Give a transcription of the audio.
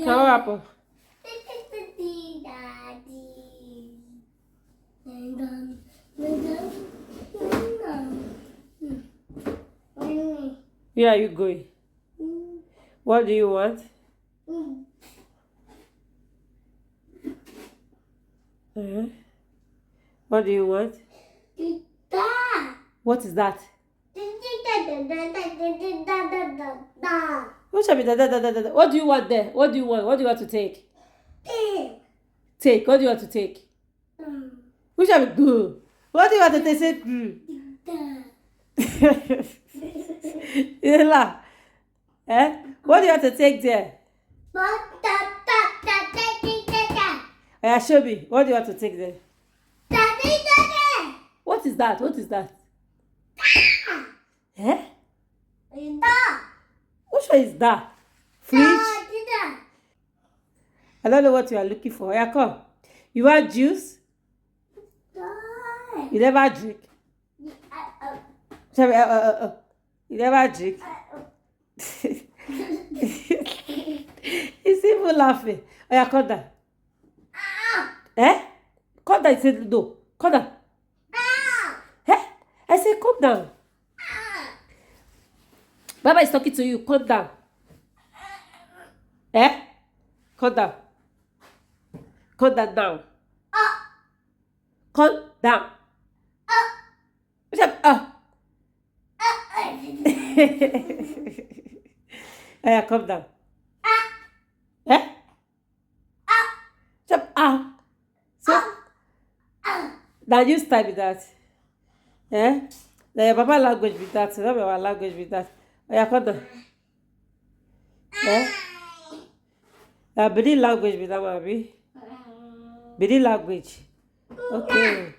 Now what happened? Where are you going? What do you want? What do you want? What is that? What shall be da? What do you want there? What do you want? What do you want to take? Take. What do you want to take? Which shall be good? What do you want to take? Say Ella. What do you want to take there? Yeah, show me. What do you want to take there? What is that? What is that? Which one is that? Fridge? I don't know what you are looking for. Yeah, come. You want juice? You never drink? You never drink? He's even laughing. Oh, yeah, come down. Come down. He said, no. Come down. I said, come down. Baba is talking to you. Come down. Come down. Come down now. Come down. Yeah, come down. So, now you start with that. Now your papa language with that. Not our language with that. Yeah, come down. Bidi language with that, Mami. Bidi language. Okay.